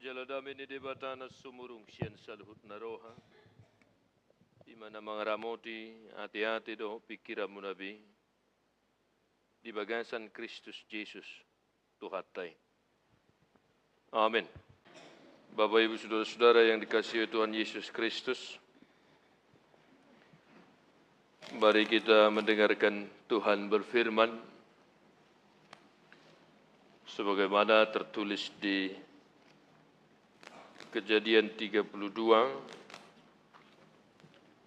Jaladamini debatana sumurung sian salhut naroha. Di mana mengeramoti hati-hati doh pikiranmu Nabi. Di bagasan Kristus Yesus Tuhatai. Amin. Bapak Ibu Saudara-saudara yang dikasihi Tuhan Yesus Kristus. Mari kita mendengarkan Tuhan berfirman sebagaimana tertulis di Kejadian 32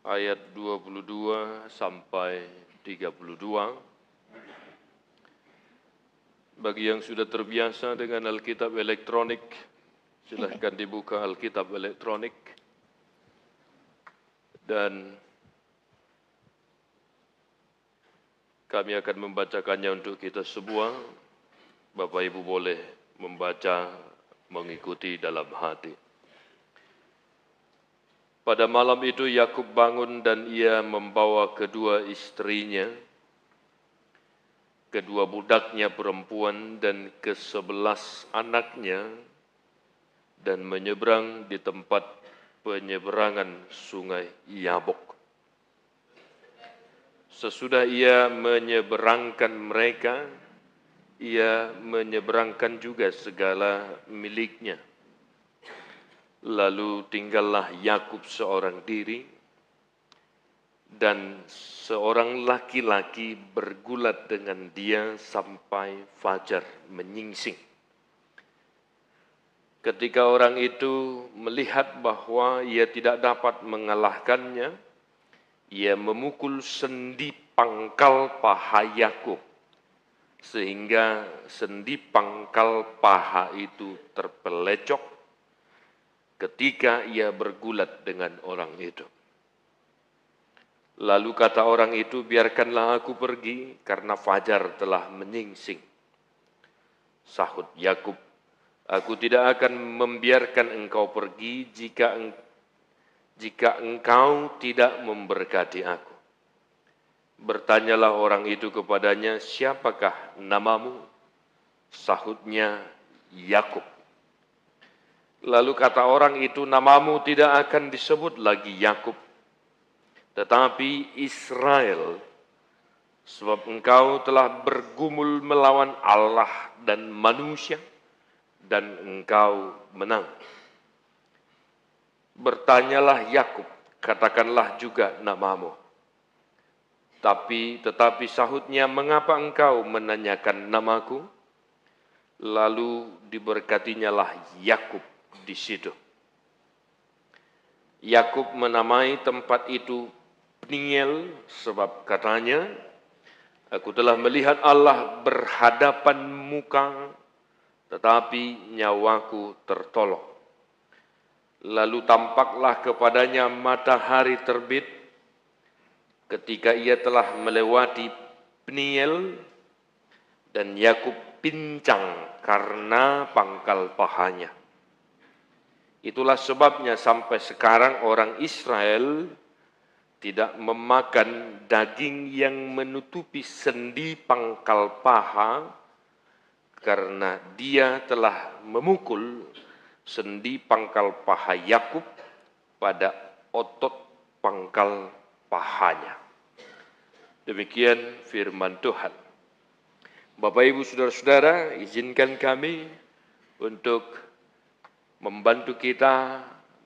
ayat 22 sampai 32. Bagi yang sudah terbiasa dengan Alkitab elektronik, silahkan dibuka Alkitab elektronik dan kami akan membacakannya untuk kita semua. Bapak Ibu boleh membaca, mengikuti dalam hati. Pada malam itu Yakub bangun dan ia membawa kedua istrinya, kedua budaknya perempuan dan ke-11 anaknya dan menyeberang di tempat penyeberangan sungai Yabok. Sesudah ia menyeberangkan mereka, ia menyeberangkan juga segala miliknya. Lalu tinggallah Yakub seorang diri dan seorang laki-laki bergulat dengan dia sampai fajar menyingsing. Ketika orang itu melihat bahwa ia tidak dapat mengalahkannya, ia memukul sendi pangkal paha Yakub, sehingga sendi pangkal paha itu terpelecok ketika ia bergulat dengan orang itu. Lalu kata orang itu, biarkanlah aku pergi karena fajar telah menyingsing. Sahut Yakub, aku tidak akan membiarkan engkau pergi jika engkau tidak memberkati aku. Bertanyalah orang itu kepadanya, siapakah namamu? Sahutnya, Yakub. Lalu kata orang itu, namamu tidak akan disebut lagi Yakub, tetapi Israel, sebab engkau telah bergumul melawan Allah dan manusia, dan engkau menang. Bertanyalah Yakub, katakanlah juga namamu. Tetapi sahutnya, mengapa engkau menanyakan namaku? Lalu diberkatinyalah Yakub di situ. Yakub menamai tempat itu Peniel, sebab katanya, aku telah melihat Allah berhadapan muka, tetapi nyawaku tertolong. Lalu tampaklah kepadanya matahari terbit ketika ia telah melewati Peniel, dan Yakub pincang karena pangkal pahanya. Itulah sebabnya sampai sekarang orang Israel tidak memakan daging yang menutupi sendi pangkal paha, karena dia telah memukul sendi pangkal paha Yakub pada otot pangkal pahanya. Demikian firman Tuhan. Bapak Ibu Saudara-saudara, izinkan kami untuk membantu kita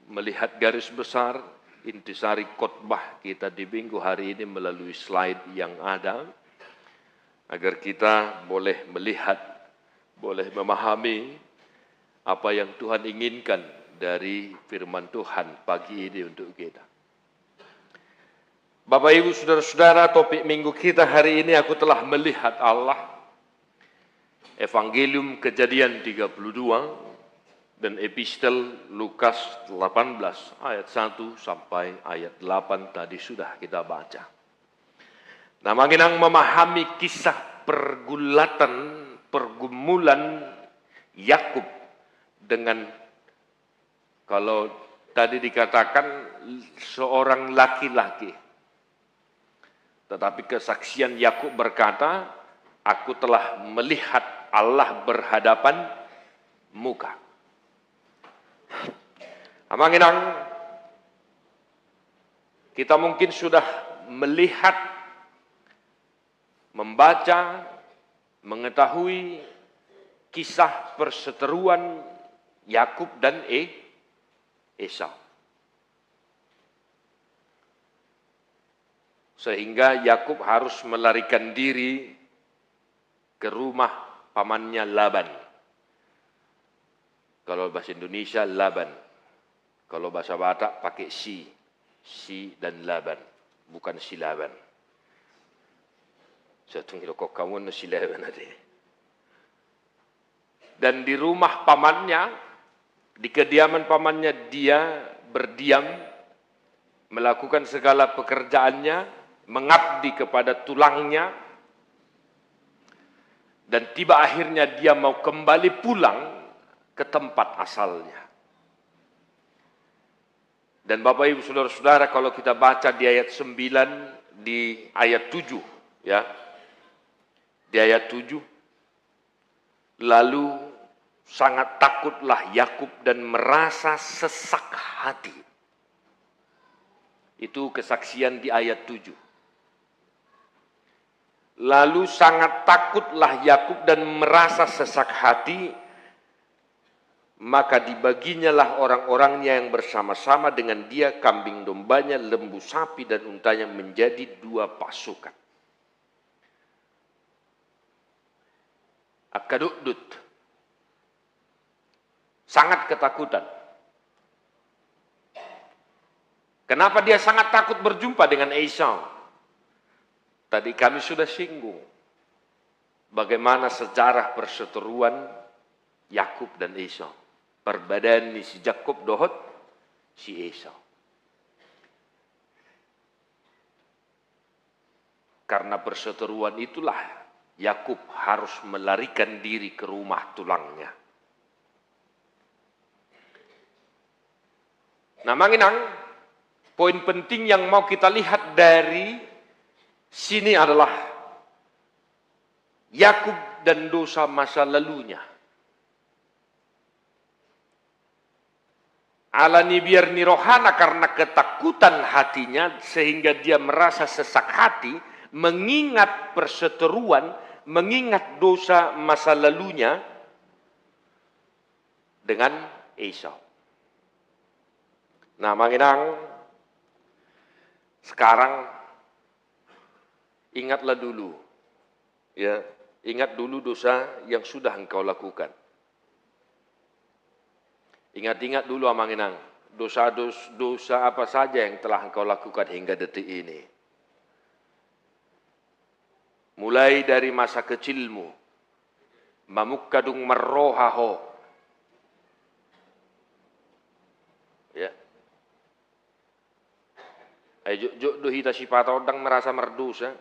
melihat garis besar intisari khotbah kita di minggu hari ini melalui slide yang ada, agar kita boleh melihat, boleh memahami apa yang Tuhan inginkan dari firman Tuhan pagi ini untuk kita. Bapak Ibu Saudara-saudara, topik minggu kita hari ini, aku telah melihat Allah. Evangelium Kejadian 32 dan epistel Lukas 18 ayat 1 sampai ayat 8 tadi sudah kita baca. Nah, makin memahami kisah pergumulan Yakub dengan, kalau tadi dikatakan seorang laki-laki, tetapi kesaksian Yakub berkata, aku telah melihat Allah berhadapan muka. Amanginang, kita mungkin sudah melihat, membaca, mengetahui kisah perseteruan Yakub dan Esau. Sehingga Yakub harus melarikan diri ke rumah pamannya Laban. Kalau bahasa Indonesia Laban. Kalau bahasa Batak pakai si dan Laban, bukan si Laban. Saya tunggu kok kamu si Laban ada. Dan di rumah pamannya, di kediaman pamannya dia berdiam, melakukan segala pekerjaannya, mengabdi kepada tulangnya, dan tiba akhirnya dia mau kembali pulang ke tempat asalnya. Dan Bapak Ibu Saudara-saudara, kalau kita baca di ayat 9, di ayat 7, ya. Di ayat 7, lalu sangat takutlah Yakub dan merasa sesak hati. Itu kesaksian di ayat 7. Lalu sangat takutlah Yakub dan merasa sesak hati, maka dibaginyalah orang-orangnya yang bersama-sama dengan dia, kambing dombanya, lembu sapi dan untanya menjadi 2 pasukan. Akadudut. Sangat ketakutan. Kenapa dia sangat takut berjumpa dengan Esau? Tadi kami sudah singgung bagaimana sejarah perseteruan Yakub dan Esau. Perbedaan ni si Jakob dohot si Esau. Karena perseteruan itulah Yakub harus melarikan diri ke rumah tulangnya. Nah, manginang, poin penting yang mau kita lihat dari sini adalah Yakub dan dosa masa lalunya. Alani biar nirohana karena ketakutan hatinya sehingga dia merasa sesak hati, mengingat perseteruan, mengingat dosa masa lalunya dengan Esau. Nah, manginang, sekarang ingatlah dulu, ya, ingat dulu dosa yang sudah engkau lakukan. Ingat-ingat dulu amanginang, dosa apa saja yang telah engkau lakukan hingga detik ini. Mulai dari masa kecilmu, mamukkadung marrohaho, ya. Ayo jok hita sifat odang merasa merdosa,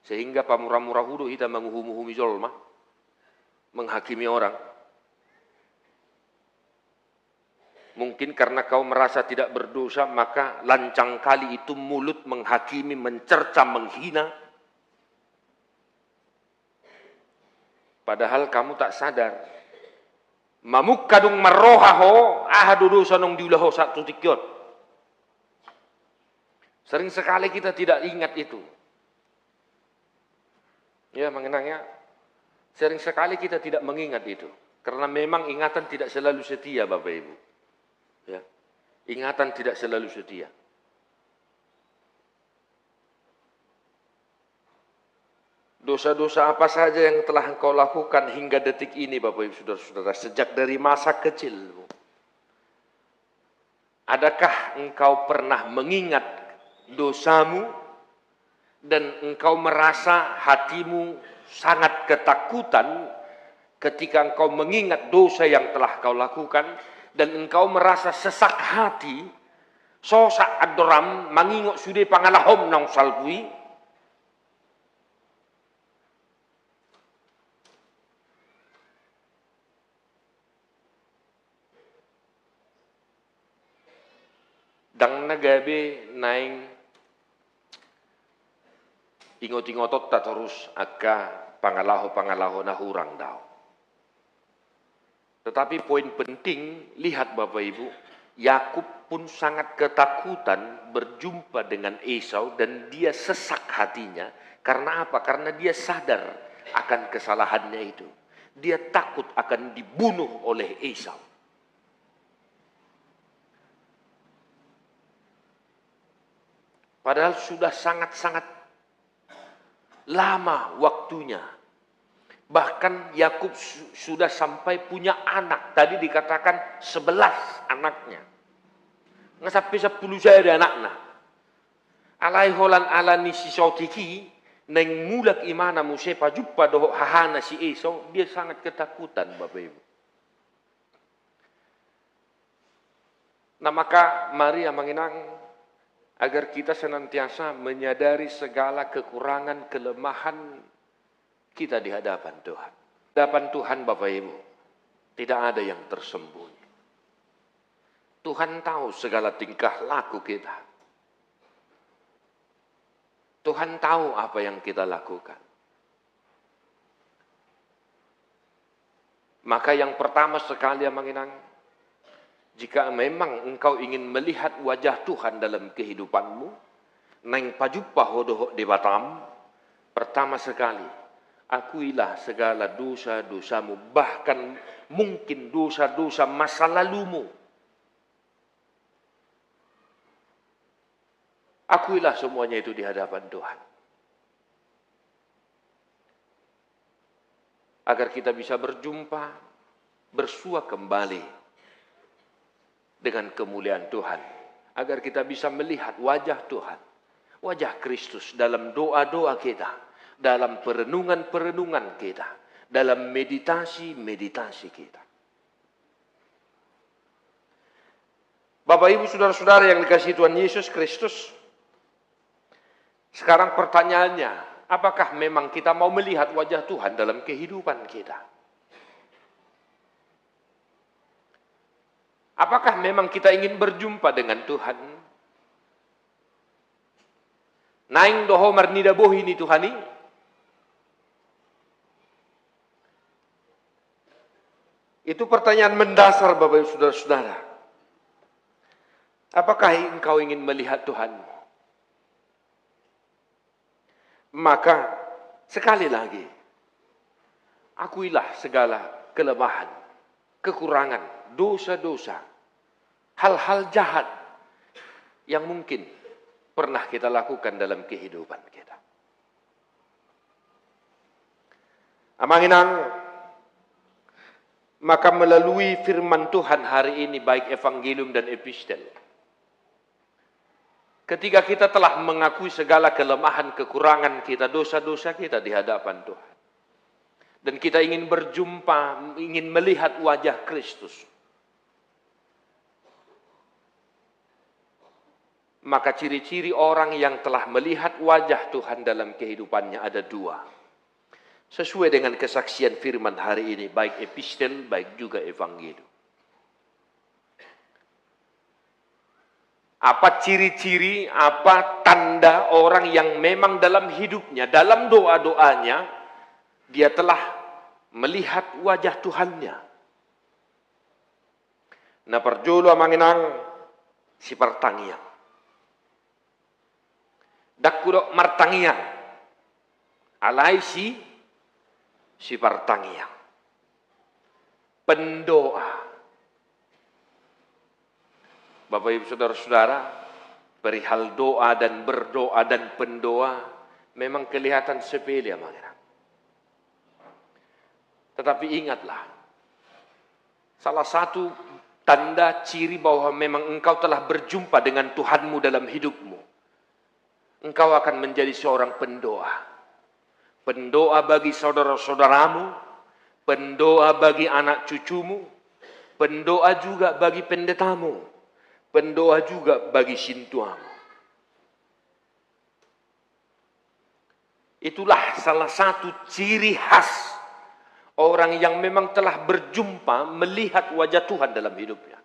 sehingga pamurah-murah hudu hita menguhumi zolma, menghakimi orang. Mungkin karena kau merasa tidak berdosa, maka lancang kali itu mulut menghakimi, mencerca, menghina. Padahal kamu tak sadar. Mamukkadung marrohaho, ahadu dosa nong diulaho satu tikyot. Sering sekali kita tidak ingat itu. Ya, mengenangnya. Sering sekali kita tidak mengingat itu. Karena memang ingatan tidak selalu setia, Bapak Ibu. Ya, ingatan tidak selalu setia. Dosa-dosa apa saja yang telah engkau lakukan hingga detik ini, Bapak Ibu Saudara-saudara, sejak dari masa kecilmu. Adakah engkau pernah mengingat dosamu dan engkau merasa hatimu sangat ketakutan ketika engkau mengingat dosa yang telah kau lakukan? Dan engkau merasa sesak hati, sosak adoram, mangingok sude pangalahom nang salpui. Dang nagabe naing ingot-ingotot ta terus akka pangalaho na hurang daw. Tetapi poin penting, lihat Bapak Ibu, Yakub pun sangat ketakutan berjumpa dengan Esau dan dia sesak hatinya. Karena apa? Karena dia sadar akan kesalahannya itu. Dia takut akan dibunuh oleh Esau. Padahal sudah sangat-sangat lama waktunya. Bahkan Yakub sudah sampai punya anak. Tadi dikatakan 11 anaknya. Nggak sampai 10 saya ada anaknya. Alai holan alani si sautiki, neng mulak imana musepa jumpa doh hahana si Esau, dia sangat ketakutan Bapak Ibu. Nah maka mari amanginang agar kita senantiasa menyadari segala kekurangan, kelemahan kita di hadapan Tuhan. Di hadapan Tuhan Bapak Ibu, tidak ada yang tersembunyi. Tuhan tahu segala tingkah laku kita. Tuhan tahu apa yang kita lakukan. Maka yang pertama sekali amanginang, jika memang engkau ingin melihat wajah Tuhan dalam kehidupanmu, neng pajupa hodoh di Batam, pertama sekali, akuilah segala dosa-dosamu, bahkan mungkin dosa-dosa masa lalumu. Akuilah semuanya itu di hadapan Tuhan. Agar kita bisa berjumpa, bersua kembali dengan kemuliaan Tuhan. Agar kita bisa melihat wajah Tuhan, wajah Kristus dalam doa-doa kita, dalam perenungan-perenungan kita, dalam meditasi-meditasi kita. Bapak Ibu Saudara-saudara yang dikasihi Tuhan Yesus Kristus, sekarang pertanyaannya, apakah memang kita mau melihat wajah Tuhan dalam kehidupan kita? Apakah memang kita ingin berjumpa dengan Tuhan? Naing doho marnida bohini Tuhani? Itu pertanyaan mendasar Bapak Ibu Saudara-saudara. Apakah engkau ingin melihat Tuhanmu? Maka sekali lagi, akuilah segala kelemahan, kekurangan, dosa-dosa, hal-hal jahat yang mungkin pernah kita lakukan dalam kehidupan kita. Amanginang, maka melalui firman Tuhan hari ini, baik evangelium dan epistel, ketika kita telah mengakui segala kelemahan, kekurangan kita, dosa-dosa kita di hadapan Tuhan. Dan kita ingin berjumpa, ingin melihat wajah Kristus. Maka ciri-ciri orang yang telah melihat wajah Tuhan dalam kehidupannya ada dua. Sesuai dengan kesaksian firman hari ini, baik epistel, baik juga evangelium. Apa ciri-ciri, apa tanda orang yang memang dalam hidupnya, dalam doa-doanya, dia telah melihat wajah Tuhannya. Nah perjolo amanginang si pertangiang. Dakudok martangiang. Alai si pertangiang. Pendoa. Bapak Ibu Saudara-saudara, perihal doa dan berdoa dan pendoa memang kelihatan sepele amanginang. Tetapi ingatlah, salah satu tanda ciri bahwa memang engkau telah berjumpa dengan Tuhanmu dalam hidupmu, engkau akan menjadi seorang pendoa. Pendoa bagi saudara-saudaramu, pendoa bagi anak cucumu, pendoa juga bagi pendetamu, pendoa juga bagi sintuamu. Itulah salah satu ciri khas orang yang memang telah berjumpa, melihat wajah Tuhan dalam hidupnya.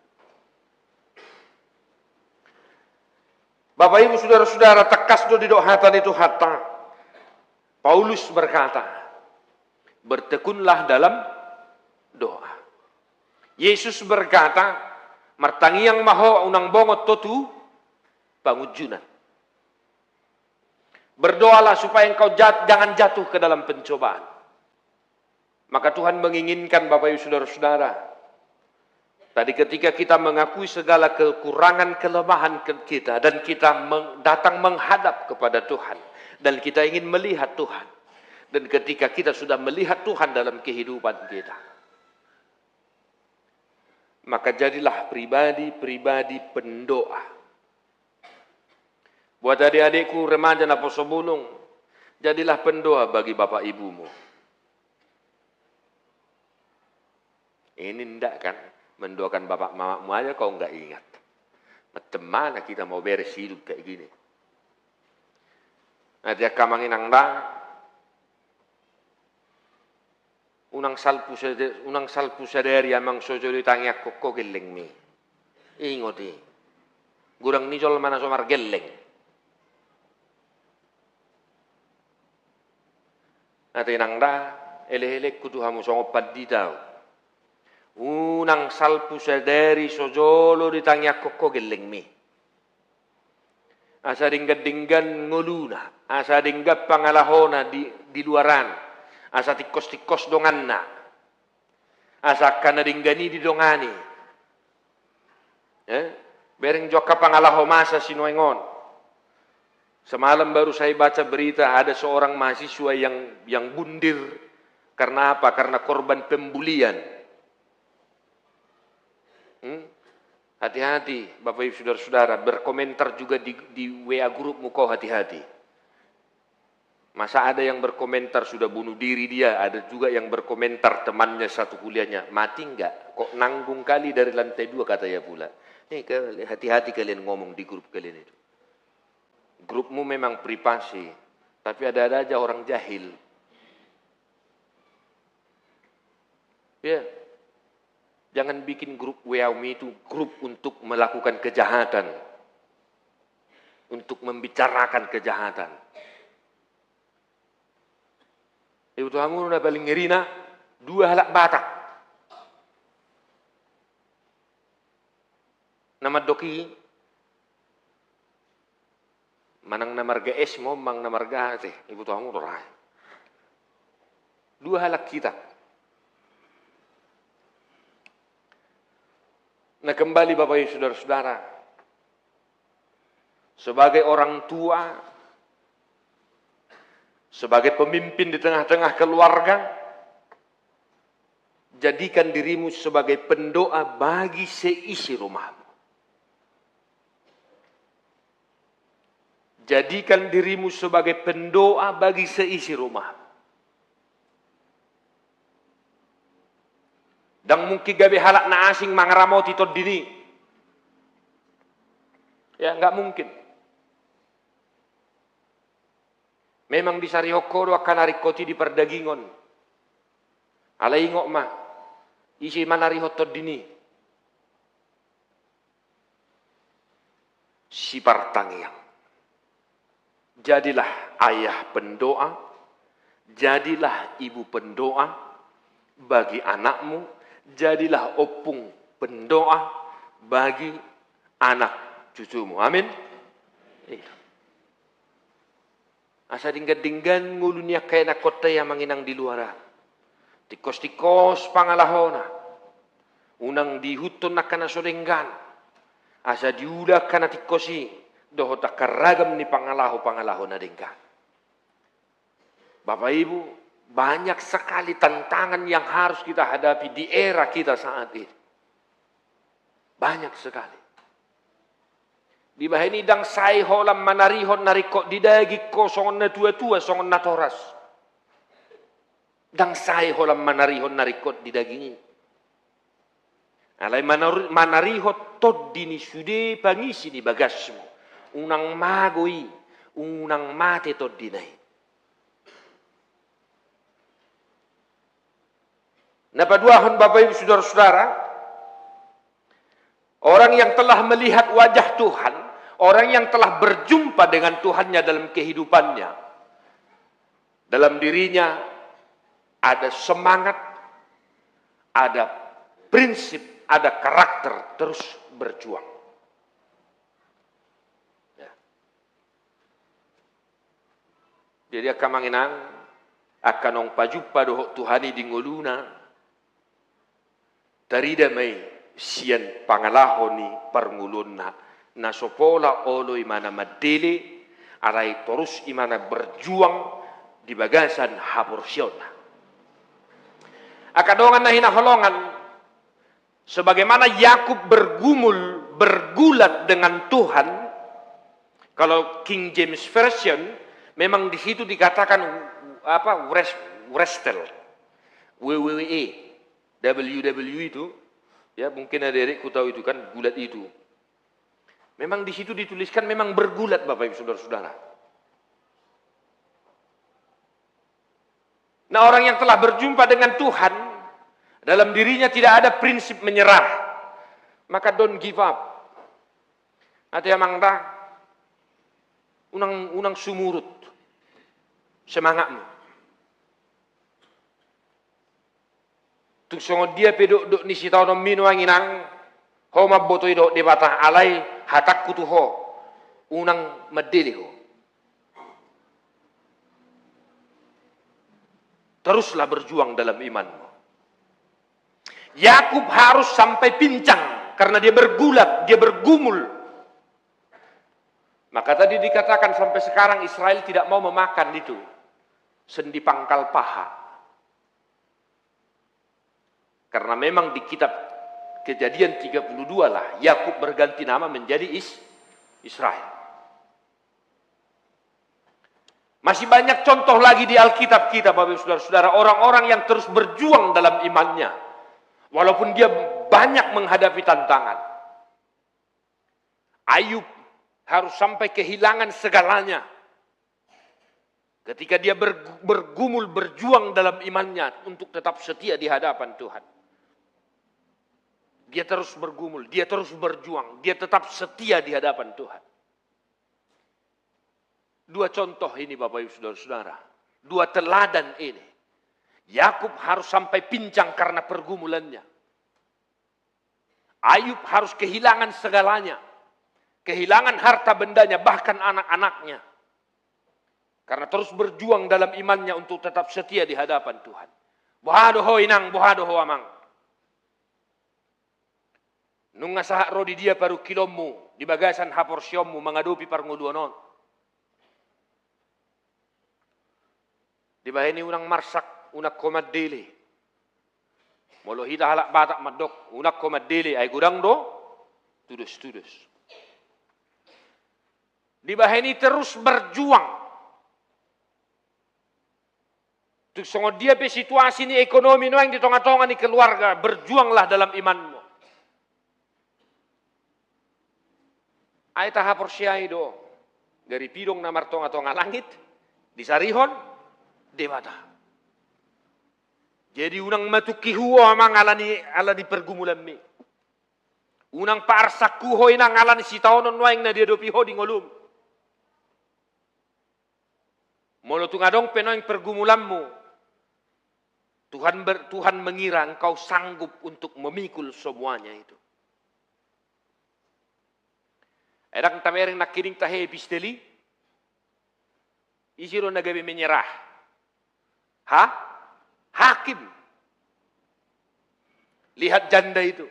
Bapak Ibu Saudara-saudara, tekas do di dohatan itu hatta. Paulus berkata, bertekunlah dalam doa. Yesus berkata, martangi yang maho unang bongot totu pangujunan. Berdoalah supaya engkau jangan jatuh ke dalam pencobaan. Maka Tuhan menginginkan Bapak Ibu Saudara-saudara, tadi ketika kita mengakui segala kekurangan kelemahan kita dan kita datang menghadap kepada Tuhan dan kita ingin melihat Tuhan, dan ketika kita sudah melihat Tuhan dalam kehidupan kita, maka jadilah pribadi-pribadi pendoa. Buat adik-adikku remaja na posobulung, jadilah pendoa bagi bapak ibumu. Ini ndak kan, mendoakan bapak mamamu aja kau nggak ingat. Macam mana kita mau beres hidup kayak gini? Nah, dia kamangin anda, unang salpu sadari amang sojoli tangi akko geleng mi. Ingoti, gurang nijol mana somar geleng. Ate nangda ele-ele kudu hamu songo paddi tau. Unang salpu sadari sojolo ditanya koko geleng mi. Asa dinggan nguluna, asa dinggat pangalahona di luaran, asa tikos donganna, asa kana dinggani di dongani. Bereng joka pangalaho masa sinuengon. Semalam baru saya baca berita ada seorang mahasiswa yang bundir. Karena apa? Karena korban pembulian. Hati-hati Bapak Ibu Saudara-saudara, berkomentar juga di WA grupmu kau hati-hati. Masa ada yang berkomentar sudah bunuh diri dia, ada juga yang berkomentar temannya satu kuliahnya, mati enggak? Kok nanggung kali dari lantai 2 katanya pula. Hati-hati kalian ngomong di grup kalian itu. Grupmu memang privasi, tapi ada aja orang jahil. Ya, jangan bikin grup WA-mu itu grup untuk melakukan kejahatan, untuk membicarakan kejahatan. Ibu Tuhanmu udah paling ngerina 2 halak batak. Nama doki manang namarga esmo, mang namarga teh, ibu tuamu dorai. 2 halak kita. Nah kembali Bapak Ibu Saudara-saudara, sebagai orang tua, sebagai pemimpin di tengah-tengah keluarga, jadikan dirimu sebagai pendoa bagi seisi rumahmu. Jadikan dirimu sebagai pendoa bagi seisi rumah. Dan mungkin gabe halak na asing mangaramoti tod dini. Ya, enggak mungkin. Memang di sarihoko akan narikoti di perdagingon. Alai ngok mah. Isi manarihot tod dini. Si partangiang. Jadilah ayah pendoa, jadilah ibu pendoa bagi anakmu, jadilah opung pendoa bagi anak cucumu. Amin. Asa dinggan ngulunya kaya na kota yang manginang di luar. Tikos-tikos pangalahona. Unang dihutun na kana sodenggan. Asa diudah kana tikosi. Doho tak karagam ni pangalaho na dingka. Bapak Ibu, banyak sekali tantangan yang harus kita hadapi di era kita saat ini. Banyak sekali. Di bahini dang sai holam manarihon narikok didagi ko songon na tua-tua songon na toras. Dang sai holam manarihon narikot didagi. Alai manarihot tod dini sude pangisi di bagasmu. Unang magoi, unang mate tod dinai. Napaduahon Bapak Ibu Saudara-saudara, orang yang telah melihat wajah Tuhan, orang yang telah berjumpa dengan Tuhannya dalam kehidupannya, dalam dirinya ada semangat, ada prinsip, ada karakter, terus berjuang. Ya. Jadi akan manginang, akan nong pajuppa dohok Tuhani di ngoluna, tarida may siyan pangalahoni parngulunna, nasopola olo imana madili, arai terus imana berjuang di bagasan haporsiona. Akadongan na hinaholongan, sebagaimana Yakub bergulat dengan Tuhan. Kalau King James Version memang di situ dikatakan wrestle, WWE, WW itu, ya mungkin adik-adikku tahu itu kan, gulat itu. Memang di situ dituliskan memang bergulat, Bapak Ibu Saudara-saudara. Nah, orang yang telah berjumpa dengan Tuhan, dalam dirinya tidak ada prinsip menyerah, maka don't give up. Ada yang mangda, unang sumurut semangatmu. Tuk songo dia pedok dok ni sitau nom minu anginang, ho mabotoi dok debatah alai hatak kutu ho, unang medeli ho. Teruslah berjuang dalam imanmu. Yakub harus sampai pincang karena dia bergulat, dia bergumul. Maka tadi dikatakan sampai sekarang Israel tidak mau memakan itu sendi pangkal paha. Karena memang di kitab Kejadian 32 lah Yakub berganti nama menjadi Israel. Masih banyak contoh lagi di Alkitab kita, Bapak Ibu Saudara-saudara, orang-orang yang terus berjuang dalam imannya, walaupun dia banyak menghadapi tantangan. Ayub harus sampai kehilangan segalanya. Ketika dia bergumul, berjuang dalam imannya untuk tetap setia di hadapan Tuhan. Dia terus bergumul, dia terus berjuang, dia tetap setia di hadapan Tuhan. Dua contoh ini Bapak Ibu Saudara-saudara. Dua teladan ini. Yakub harus sampai pincang karena pergumulannya. Ayub harus kehilangan segalanya. Kehilangan harta bendanya, bahkan anak-anaknya. Karena terus berjuang dalam imannya untuk tetap setia di hadapan Tuhan. Bohadoho inang, bohadoho amang. Nunga sahak rodi dia paru kilommu, di bagasan haporsiommu mengadupi parnguluanon. Di bahini unang marsak, unak komadili. Molo hita halak batak madok, unak komadili ay gudang do, tudus-tudus. Di bahini terus berjuang. Tuk songo dia pe situasi ni ekonomi no yang di tonga-tonga ni keluarga, berjuanglah dalam imanmu. Ay tahapor siyai do, gari pidong na martonga-tonga langit, di sarihon, dewata. Jadi unang matukihuo amang ala di pergumulan mi. Unang paarsakuho inang ala ni sitaonon waing na diadopiho di ngolum. Molo tungadong penoing pergumulanmu. Tuhan mengira engkau sanggup untuk memikul semuanya itu. Edang tamering nakiring tahe episteli. Isiro nagabi menyerah. Hakim. Lihat janda itu.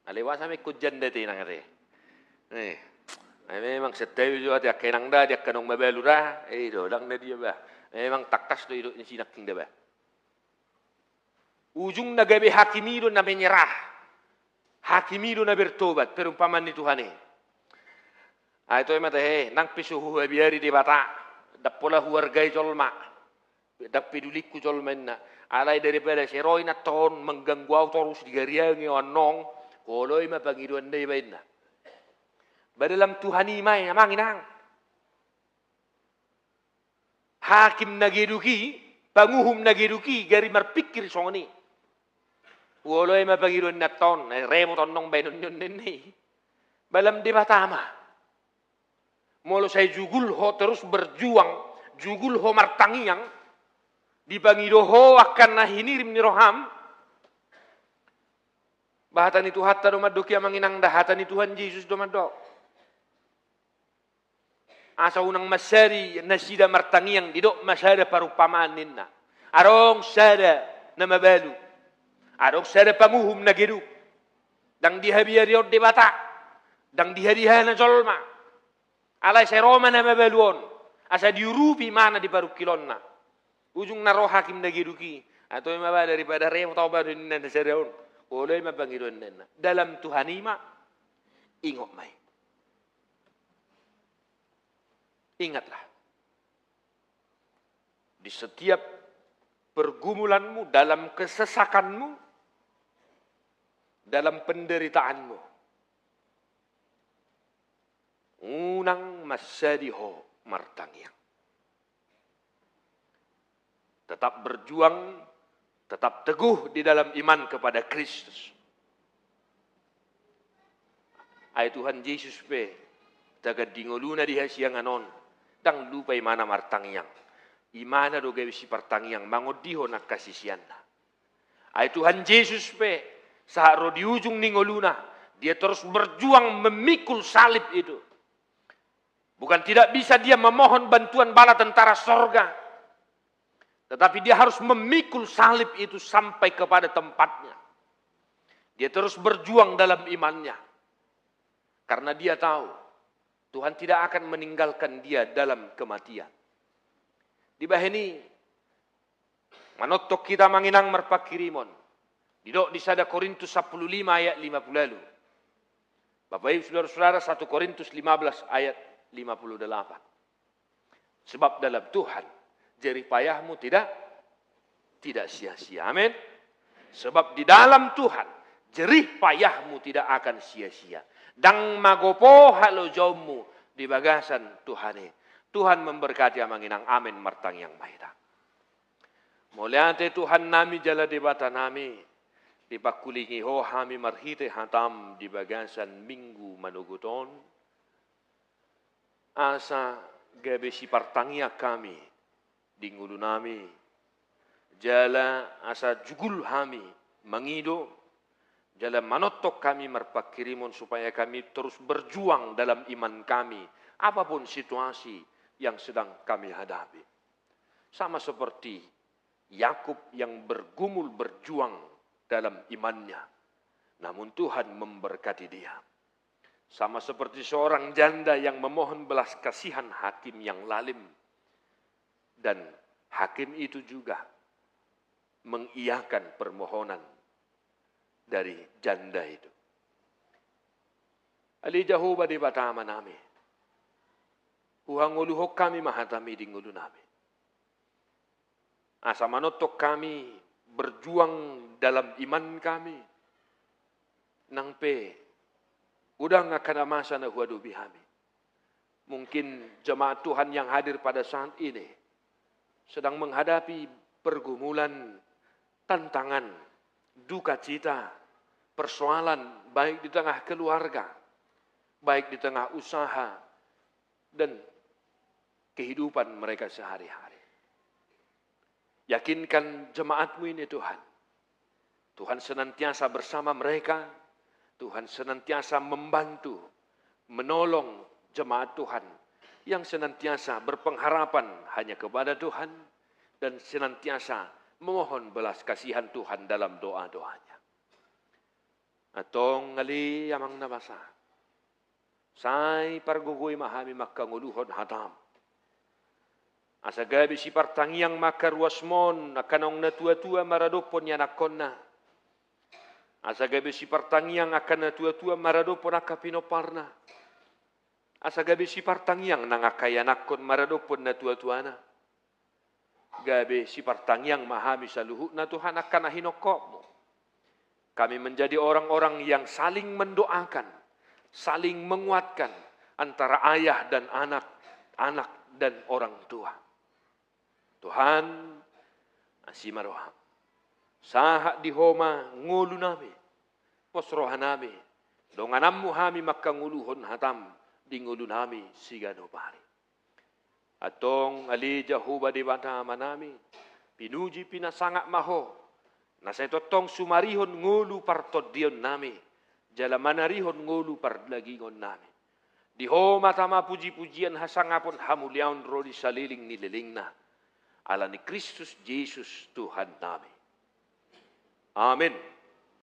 Alewa sampai ikut janda itu nang ate. Memang setayu juga dia kenang dah dia kanong mabelura. Dodang na dia bah. Memang taktas tu itu sinak king dah bah. Ujung nagabi hakimido na menyerah. Hakimido na bertobat. Perumpamaan ni Tuhan ni. Ito ay matahe. Nang pisuhu biari di bata. Dapola huargay jolma. Dapiduliku jolmen na. Alay daripada seroy na ton mengganggu terus digariangi onong. Koloy mapangiruan na ibain na. Badalam Tuhan imay amang inang. Hakim nagiduki. Panguhum nagiduki. Gari marpikir songoni. Koloy mapangiruan na ton. Remot onong bainon yun nini. Balam di batama. Molo saya jugul ho terus berjuang. Jugul ho martangiang. Di bangidoho akan nahinirim ni roham. Bahatan itu hatta do madok ya manginang dahatan itu Tuhan Yesus do madok. Asa unang masari nasida martangiang didok masada parupamaan ninna. Arong sada na mabalu. Arong sada panguhum na gidu. Dang dihabiyariod di bata. Dang dihadihan na solma. Alay sa Roma na mabaluon. Asa diurupi mana di parukilon na. Ujung na roh hakim na giduki. Atau yung mababa daripada remo tau baru ninna na sarion. Oleh mabangiron ninna. Dalam Tuhan ima, ingok may. Ingatlah. Di setiap pergumulanmu, dalam kesesakanmu, dalam penderitaanmu. Unang masadiho martangiang. Tetap berjuang, tetap teguh di dalam iman kepada Kristus. Ay Tuhan Yesus pe, taga dingoluna diha sianganon, dang lupay mana martangiang. Imana do gawi si partangiang, mangodiho nak kasisianna. Ay Tuhan Yesus pe, saat ro di ujung ningoluna, dia terus berjuang memikul salib itu. Bukan tidak bisa dia memohon bantuan bala tentara sorga. Tetapi dia harus memikul salib itu sampai kepada tempatnya. Dia terus berjuang dalam imannya. Karena dia tahu Tuhan tidak akan meninggalkan dia dalam kematian. Di bahini manotok kita manginang merpakirimon. Didok di sada Korintus 15 ayat 50 lalu. Bapak Ibu saudara-saudara 1 Korintus 15 ayat 58. Sebab dalam Tuhan jerih payahmu tidak sia-sia. Amin. Sebab di dalam Tuhan jerih payahmu tidak akan sia-sia. Dang magopo halo jauhmu di bagasan Tuhane. Tuhan memberkati amanginang amin martang yang mahita. Muliate Tuhan nami jala debata nami. Dipakulingi ho hami marhite hatam di bagasan minggu manuguton. Asa gabe si partangia kami. Dingulu nami, jala asa jugul hami, mangido, jala manotok kami merpakirimon supaya kami terus berjuang dalam iman kami, apapun situasi yang sedang kami hadapi. Sama seperti Yakub yang bergumul berjuang dalam imannya, namun Tuhan memberkati dia. Sama seperti seorang janda yang memohon belas kasihan hakim yang lalim. Dan hakim itu juga mengiyakan permohonan dari janda itu. Ali jahuba di batama nami. Huhanguluhok kami mahatami di ngulu nami. Asa manotok kami berjuang dalam iman kami. Nang pe, udang akan amasa na huadubi kami. Mungkin jemaat Tuhan yang hadir pada saat ini sedang menghadapi pergumulan, tantangan, duka cita, persoalan baik di tengah keluarga, baik di tengah usaha, dan kehidupan mereka sehari-hari. Yakinkan jemaatmu ini Tuhan. Tuhan senantiasa bersama mereka, Tuhan senantiasa membantu, menolong jemaat Tuhan yang senantiasa berpengharapan hanya kepada Tuhan dan senantiasa memohon belas kasihan Tuhan dalam doa-doanya. Atong ngali amang nabasa. Say pargugoy mahami makanguluhon hatam. Asa gabi si partangiang makaruasmon akanong natua-tua maradopon yanakon na. Asa gabi si partangiang akan natua-tua maradopon akapinoparna. Asa gabi si partangiang nangakayanakon maradopon na tua-tuana. Gabi si partangiang mahami sa luhut na Tuhan akan nahinokop mo. Kami menjadi orang-orang yang saling mendoakan, saling menguatkan antara ayah dan anak, anak dan orang tua. Tuhan, asimaroham. Saha di homa ngulu nami, posrohan nami, donganammu hami makanguluhon hatam, di ngulu nami sigano pari. Atong ali jahuba di bata manami, pinuji pinasangak maho, Na sa totong sumarihon ngulu partodion nami. Jala manarihon ngulu parlagingon nami. Diho matama puji-pujian hasangapon hamuliaon rodi saliling nililing na. Ala ni Kristus Jesus Tuhan nami. Amin.